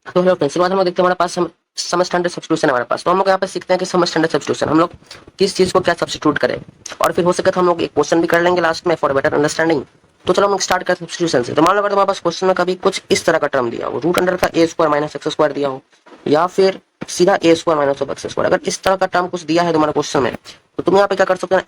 तो hello friends, बाद हम लोग देखते हैं हमारे पास सम स्टैंडर्ड सब्स्टिट्यूशन है हमारे पास। तो हम लोग यहाँ पे सीखते हैं कि सम स्टैंडर्ड सब्स्टिट्यूशन हम लोग किस चीज को क्या सब्स्टिट्यूट करें, और फिर हो सके तो हम लोग एक क्वेश्चन भी कर लेंगे लास्ट में फॉर बेटर अंडरस्टैंडिंग। तो चलो हम लोग स्टार्ट करते हैं सब्स्टिट्यूशन से। तो मान लो अगर तुम्हारे पास क्वेश्चन में कभी कुछ इस तरह का टर्म दिया हो, रूट अंडर का a square minus x square दिया हो, या फिर सीधा a square minus of x square, अगर इस तरह का टर्म कुछ दिया है तुम्हारे क्वेश्चन में, तो तुम यहाँ पे क्या कर सकते हो,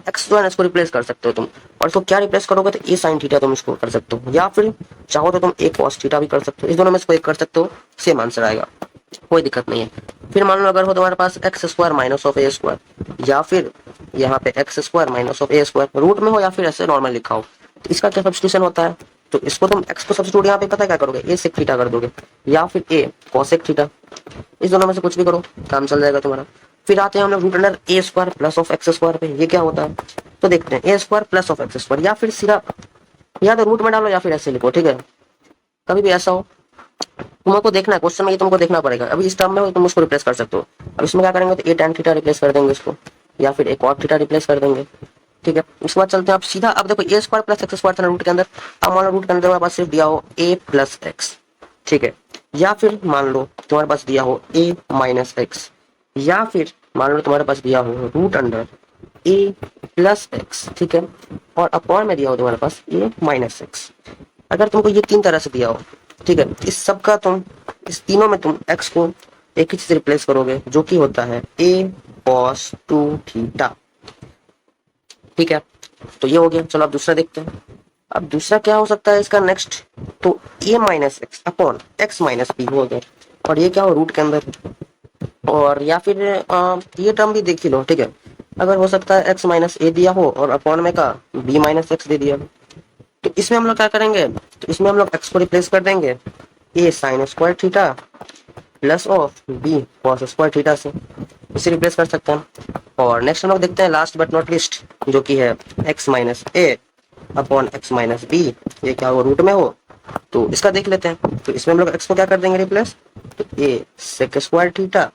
एक्स जो है इसको रिप्लेस कर सकते हो तुम। और इसको क्या रिप्लेस करोगे, तो ए साइन थीटा तुम इसको कर सकते हो, या फिर चाहो तो तुम ए कॉस थीटा भी कर सकते हो। इस दोनों में इसको एक कर सकते हो, सेम आंसर आएगा, कोई दिक्कत नहीं है। फिर मान लो अगर हो तुम्हारे पास x square minus of a square, या फिर यहाँ पे x square minus of a square root में हो, या फिर ऐसे नॉर्मल लिखा हो, तो इसका क्या सब्स्टिट्यूशन होता है, तो इसको तुम एक्स को सब्स्टिट्यूट यहाँ पे पता है क्या करोगे, ए सेक थीटा कर दोगे, या फिर ए कॉसेक थीटा। इस दोनों में से कुछ भी करो, काम चल जाएगा तुम्हारा। फिर आते हैं हम लोग root under a square plus of x square पे, ये क्या होता है, तो देखते हैं a square plus of x square, या फिर सीधा या तो रूट में डालो या फिर ऐसे लिखो, ठीक है। कभी भी ऐसा हो तुमको देखना है क्वेश्चन में, ये तुमको देखना पड़ेगा। अभी इस टर्म में हो तुम उसको रिप्लेस कर सकते हो। अब इसमें क्या करेंगे, तो ए tan थीटा रिप्लेस कर देंगे इसको, या फिर ए cot थीटा रिप्लेस कर देंगे, ठीक है। उसके बाद चलते हैं आप सीधा, अब देखो ए स्क्वायर प्लस एक्स स्क्वायर था रूट के अंदर, अब मान लो रूट के अंदर हमारे पास सिर्फ दिया हो ए प्लस एक्स, ठीक है। या फिर मान लो तुम्हारे पास दिया हो ए माइनस एक्स, या फिर मान लो तुम्हारे पास दिया हो रूट अंडर ए प्लस एक्स, ठीक है, और अपॉन में दिया हो तुम्हारे पास ए माइनस एक्स। अगर तुमको ये तीन तरह से दिया हो, ठीक है, इस सब का तुम इस तीनों में तुम x को एक ही चीज से रिप्लेस करोगे, जो कि होता है a cos 2 थीटा, ठीक है। तो ये हो गया। चलो अब दूसरा देखते हैं। अब दूसरा क्या हो सकता है इसका नेक्स्ट, तो a minus X upon X minus B हो गया, और ये क्या हो रूट के अंदर, और या फिर ये टर्म भी देख ही लो, ठीक है। अगर हो सकता है x माइनस ए दिया हो और अपॉन में का b माइनस एक्स दे दिया, तो इसमें हम लोग क्या करेंगे, तो इसमें हम लोग x को रिप्लेस कर देंगे a sine square theta plus of b cos square theta से, इसे रिप्लेस कर सकते हैं। और नेक्स्ट हम लोग देखते हैं लास्ट बट नॉट लिस्ट, जो कि है x माइनस ए अपॉन एक्स माइनस बी, ये क्या हो रूट में हो, तो इसका देख लेते हैं। तो इसमें हम लोग x को क्या कर देंगे रिप्लेस, तो a sec square theta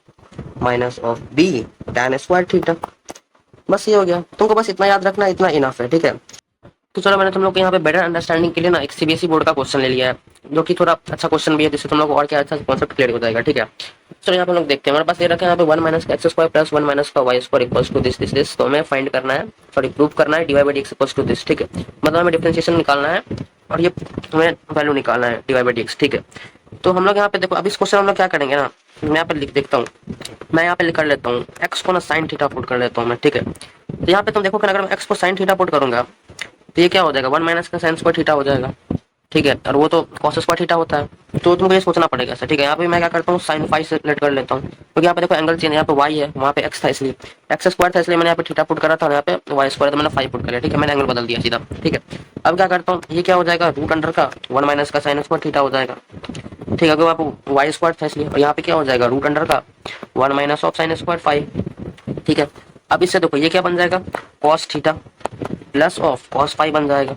minus of b tan square theta. बस ये हो गया, तुमको बस इतना याद रखना, इतना इनफ है, ठीक है। तो चलो मैंने तुम लोग को यहाँ पे बेटर अंडरस्टैंडिंग के लिए ना एक सीबीएसई बोर्ड का क्वेश्चन ले लिया है, जो कि थोड़ा अच्छा क्वेश्चन भी है, जिससे तुम लोग को और क्या अच्छा कॉन्सेप्ट क्लियर हो जाएगा, ठीक है। चलो यहाँ पे हम लोग देखते हैं, हमारे पास ये रखा है यहाँ पे 1 माइनस का एक्स स्क्वायर प्लस 1 माइनस का Y square equals to this. तो हमें फाइंड करना है, सॉरी प्रूव करना है divide by X equals to this, ठीक है। मतलब हमें डिफरेंशिएशन निकालना है और ये हमें वैल्यू निकालना है डिवाइड बाई एक्स, ठीक है। तो हम लोग यहाँ पे देखो, अब इस क्वेश्चन हम लोग क्या करेंगे ना, मैं यहाँ पे लिख देखता हूँ, मैं यहाँ पे लिख कर लेता हूँ एक्स को ना साइन थीटा पुट कर लेता हूँ मैं, ठीक है। तो यहाँ पे तुम देखो कि अगर मैं एक्स को साइन थीटा पुट करूंगा, तो ये क्या हो जाएगा 1 माइनस का साइन स्क्वायर थीटा हो जाएगा, ठीक है। और वो तो कॉस स्क्वायर थीटा होता है, तो तुमको ये सोचना पड़ेगा ऐसा, ठीक है। यहाँ पे मैं क्या करता हूँ साइन फाई से लेट कर लेता हूँ, क्योंकि यहाँ पे देखो एंगल चेंज, यहाँ पे वाई है, वहाँ पे एक्स था, इसलिए एक्स स्क्वायर था, इसलिए मैंने यहाँ पे थीटा पुट करा था, और यहाँ पे वाई स्क्वायर तो मैंने फाइव पुट कर, ठीक है। मैंने एंगल बदल दिया सीधा, ठीक है। अब क्या करता हूँ, ये क्या हो जाएगा रूट अंडर का 1 माइनस का साइन स्क्वायर थीटा हो जाएगा, ठीक है। वहाँ पे वाई स्क्वायर था इसलिए, और यहाँ पे क्या हो जाएगा रूट अंडर का 1 minus of sine square five, ठीक है। अब इससे देखो ये क्या बन जाएगा cos theta plus of cos five बन जाएगा,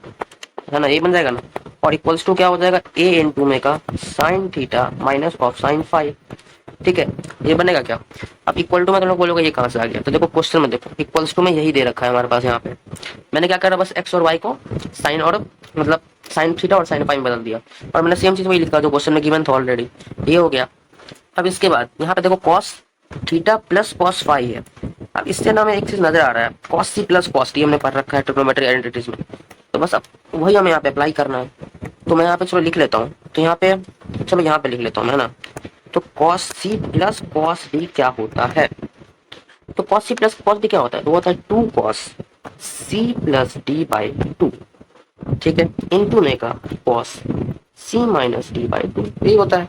है ना, ये बन जाएगा ना। और इक्वल्स टू क्या हो जाएगा a इंटू में का sine theta minus of sign five, ठीक है। ये बनेगा क्या, अब इक्वल टू में तुम लोग बोलोगे ये कहाँ से आ गया, तो देखो क्वेश्चन में देखो इक्वल्स टू में यही दे रखा है हमारे पास। यहाँ पे मैंने क्या करा, बस x और y को साइन और मतलब साइन थीटा और साइन फाइव बदल दिया, और मैंने सेम चीज वही लिखा जो क्वेश्चन में गिवन था ऑलरेडी, ये हो गया। अब इसके बाद यहाँ पे देखो cos theta plus cos five है। अब इससे ना हमें एक चीज नजर आ रहा है, cos C plus cos T हमने पढ़ रखा है ट्रिग्नोमेट्री आइडेंटिटीज में, तो बस अब वही हमें यहाँ पे अप्लाई करना है। तो मैं यहाँ पे चलो लिख लेता हूँ, तो यहाँ पे चलो यहाँ पे लिख लेता हूँ, है ना। तो cos C plus cos D क्या होता है, तो cos C plus cos D क्या होता है, तो होता है 2 cos C plus D by 2, ठीक है, इंटू में का cos C minus D by 2, यही होता है।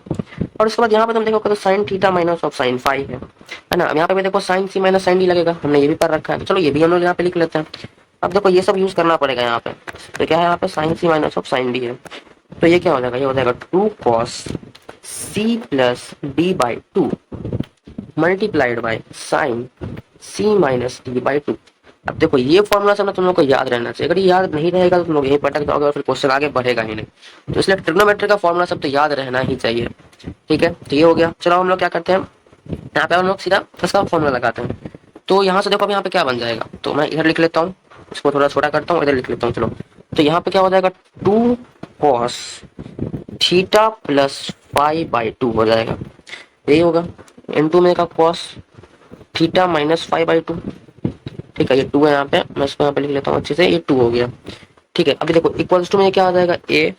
और उसके बाद यहाँ पे तुम देखोगे तो sine theta minus of sign five है ना। अब यहाँ पे भी देखो sign C minus sign D लगेगा, हमने ये भी पढ़ रखा है, तो चलो ये भी हम लोग यहाँ पे लिख लेते हैं। अब देखो ये सब यूज करना पड़ेगा यहाँ पे, तो क्या है यहाँ पे sine C minus of sine D है, तो ये क्या हो जाएगा, ये हो जाएगा 2 cos C plus D by 2 multiplied by sine C minus D by 2। अब देखो ये फॉर्मूला सब ना तुम लोग को याद रहना चाहिए, अगर ये याद नहीं रहेगा तो तुम लोग यहीं पटक जाओगे और फिर क्वेश्चन आगे बढ़ेगा ही नहीं, तो इसलिए ट्रिग्नोमेट्री का फॉर्मूला सब तो याद रहना ही चाहिए, ठीक है। तो ये हो गया। चलो हम लोग क्या करते हैं, यहाँ पे हम लोग सीधा इसका फॉर्मूला लगाते हैं। तो यहाँ से देखो अब यहाँ पे क्या बन जाएगा, तो मैं इधर लिख लेता हूँ, इसको थोड़ा छोटा करता हूँ, इधर लिख लेता हूँ, चलो। तो यहाँ पे क्या हो जाएगा 2 कॉस थीटा प्लस 5/2 हो जाएगा, यही होगा। इनटू में का कॉस थीटा माइनस 5/2, ठीक है, ये 2 है यहाँ पे, मैं इसको यहाँ पे लिख लेता हूँ अच्छे से, ये 2 हो गया, ठीक है। अभी देखो इक्वल्स टू में क्या आ जाएगा, ए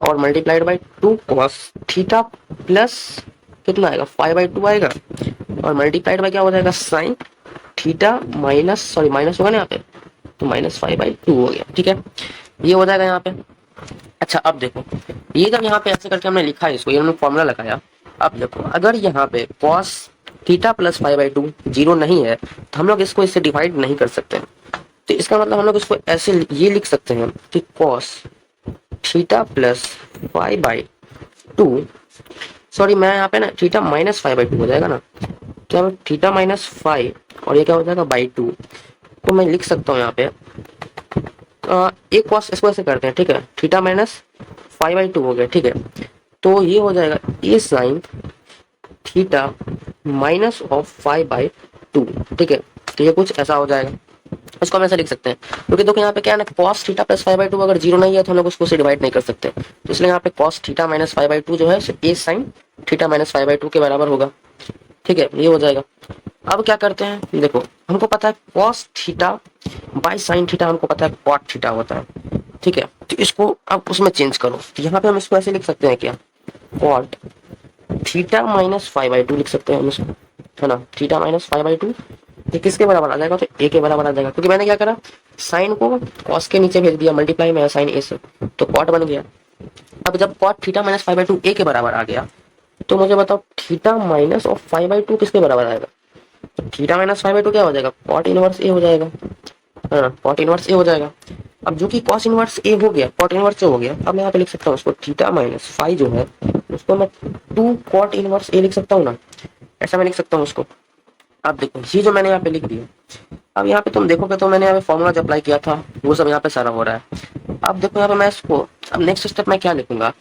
और multiplied by 2 cos theta plus कितना आएगा 5/2 आएगा, और मल्टीप्लाइड बाई क्या हो जाएगा sine theta minus, sorry minus होगा ना यहाँ पे, तो माइनस 5/2 हो गया, ठीक है, ये हो जाएगा यहाँ पे। अच्छा अब देखो, ये जब यहाँ पे ऐसे करके हमने लिखा है इसको, ये हमने फॉर्मूला लगाया। अब देखो अगर यहाँ पे कॉस थीटा प्लस 5/2 जीरो नहीं है तो हम लोग इसको इससे डिवाइड नहीं कर सकते, तो इसका मतलब हम लोग इसको ऐसे ये लिख सकते हैं कि कॉस थीटा प्लस 5/2, सॉरी मैं यहाँ पे ना थीटा माइनस 5/2 हो जाएगा ना, तो यहाँ पे थीटा माइनस 5 और ये क्या हो जाएगा बाई 2, तो मैं लिख सकता हूँ यहाँ पे एक कॉस, इसको ऐसे करते हैं, ठीक है, थीटा माइनस 5/2 हो गया, ठीक है, तो ये हो जाएगा ए साइन थीटा माइनस ऑफ 5/2, ठीक है, तो ये कुछ ऐसा हो जाएगा, इसको हम ऐसे लिख सकते हैं, क्योंकि देखो यहाँ पे क्या है ना, कॉस थीटा प्लस 5/2 अगर जीरो नहीं है तो हम लोग उसको से डिवाइड नहीं कर सकते, तो इसलिए यहाँ पे कॉस थीटा माइनस 5/2 जो है ए साइन थीटा माइनस 5/2 के बराबर होगा, ठीक है, ये हो जाएगा। अब क्या करते हैं, देखो हमको पता है cos theta by sine theta हमको पता है कॉट थीटा होता है, ठीक है, तो इसको अब उसमें चेंज करो, तो यहाँ पे हम इसको ऐसे लिख सकते हैं क्या, कॉट थीटा माइनस 5/2 लिख सकते हैं हम इसको, है ना, थीटा माइनस 5/2, ये किसके बराबर आ जाएगा, तो ए के बराबर आ जाएगा, क्योंकि मैंने क्या करा साइन को कॉस के नीचे भेज दिया, मल्टीप्लाई में साइन ए से, तो कॉट बन गया। अब जब कॉट थीटा माइनस 5/2 ए के बराबर आ गया, तो मुझे बताओ थीटा माइनस ऑफ 5/2 किसके बराबर आएगा, तो थीटा माइनस 5/2 क्या हो जाएगा, कॉट इनवर्स ए हो जाएगा, है ना, कॉट इनवर्स ए हो जाएगा। अब जो कि कॉस इनवर्स ए हो गया, कॉट इनवर्स ए हो गया, अब मैं यहाँ पे लिख सकता हूँ उसको थीटा माइनस 5 जो है उसको मैं 2 कॉट इनवर्स ए लिख सकता हूँ ना, ऐसा मैं लिख सकता हूँ उसको। अब देखो ये जो मैंने यहाँ पे लिख दिया, अब यहाँ पे तुम देखोगे तो मैंने यहाँ पे फॉर्मूला जो अप्लाई किया था वो सब यहाँ पे सारा हो रहा है। अब देखो यहाँ पे मैं इसको, अब नेक्स्ट स्टेप में क्या लिखूंगा,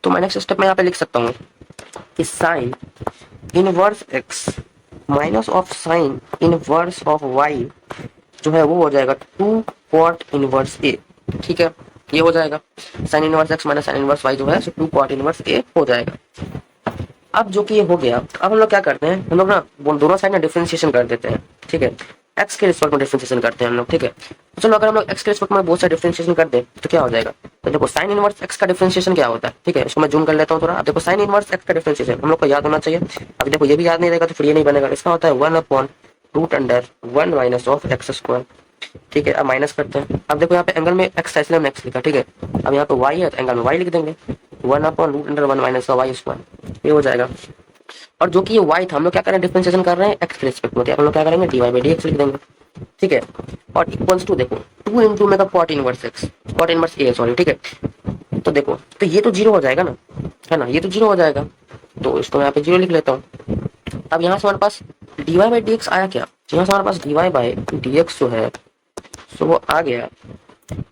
तो मैं नेक्स्ट स्टेप में यहाँ पे लिख सकता हूँ कि sine inverse X minus of sine inverse of Y जो है वो हो जाएगा 2 कॉट इनवर्स ए, ठीक है, ये हो जाएगा sine inverse X minus sine inverse Y जो है 2 कॉट इनवर्स ए हो जाएगा। अब जो कि ये हो गया, अब हम लोग क्या करते हैं, हम लोग ना दोनों साइड ना डिफरेंशिएशन कर देते हैं, ठीक है, एक्स के रिस्पेक्ट में डिफरेंशिएशन करते हैं हम लोग, ठीक है, तो चलो अगर हम लोग एक्स के रिस्पेक्ट में बहुत सारे डिफरेंशिएशन कर दे तो क्या हो जाएगा, तो देखो साइन इनवर्स एक्स का डिफरेंशिएशन क्या होता है, ठीक है, इसको मैं जूम कर लेता हूँ थोड़ा। अब देखो साइन इनवर्स एक्स का डिफरेंशिएशन हम लोग को याद होना चाहिए, अब देखो ये भी याद नहीं रहेगा तो फिर ये नहीं बनेगा, इसका होता है 1/√1 माइनस ऑफ एक्स स्क्वायर, ठीक है, अब माइनस करते हैं। अब देखो यहाँ पे एंगल में एक्स है इसलिए हमने एक्स लिखा, ठीक है, अब यहाँ पे वाई है तो एंगल में वाई लिख देंगे, 1/√1 माइनस का वाई स्क्वायर, ये हो जाएगा। और जो कि ये y था हम लोग क्या कर रहे हैं, डिफरेंशिएशन कर रहे हैं x के रिस्पेक्ट में, हम लोग क्या करेंगे dy/dx लिख देंगे, ठीक है, और इक्वल्स टू देखो 2 इंटू में का cot inverse x, cot inverse a sorry, ठीक है, तो देखो तो ये तो जीरो हो जाएगा ना, है ना, ये तो जीरो हो जाएगा, तो इसको मैं यहाँ पे जीरो लिख लेता हूँ। अब यहाँ से हमारे पास dy/dx आया क्या, यहाँ से हमारे पास dy/dx जो है तो वो आ गया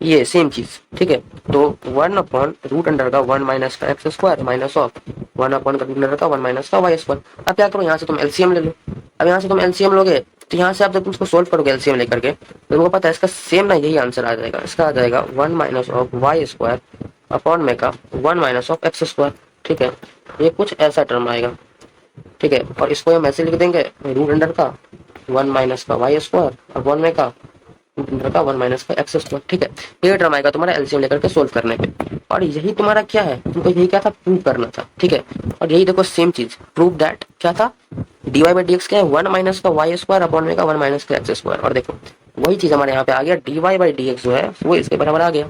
ये सेम चीज, ठीक है, तो 1/√1 माइनस का एक्स स्क्वायर माइनस ऑफ 1/√1 का 1 माइनस का वाई स्क्वायर। अब क्या करो यहाँ से तुम एलसीएम ले लो, अब यहाँ से तुम एलसीएम लोगे तो यहाँ से आप जब तुम इसको सोल्व करोगे एलसीएम लेकर के तो तुमको पता है इसका सेम ना यही आंसर आ जाएगा, इसका आ जाएगा 1 minus of Y square upon में का 1 माइनस ऑफ एक्स स्क्वायर, ठीक है, ये कुछ ऐसा टर्म आएगा, ठीक है, और इसको हम ऐसे लिख देंगे √अंडर का 1 माइनस का वाई स्क्वायर अपॉन में का का 1 माइनस का एक्स स्क्वायर, ठीक है, ये टर्म आएगा तुम्हारा एलसीएम लेकर के सोल्व करने पे, और यही तुम्हारा क्या है, तुमको यही क्या था प्रूव करना था, ठीक है, और यही देखो सेम चीज प्रूव दैट क्या था dy/dx क्या है 1 माइनस का वाई स्क्वायर अपॉन में का 1 माइनस का एक्स स्क्वायर, और देखो वही चीज हमारे यहाँ पे आ गया dy/dx जो है वो इसके बराबर आ गया,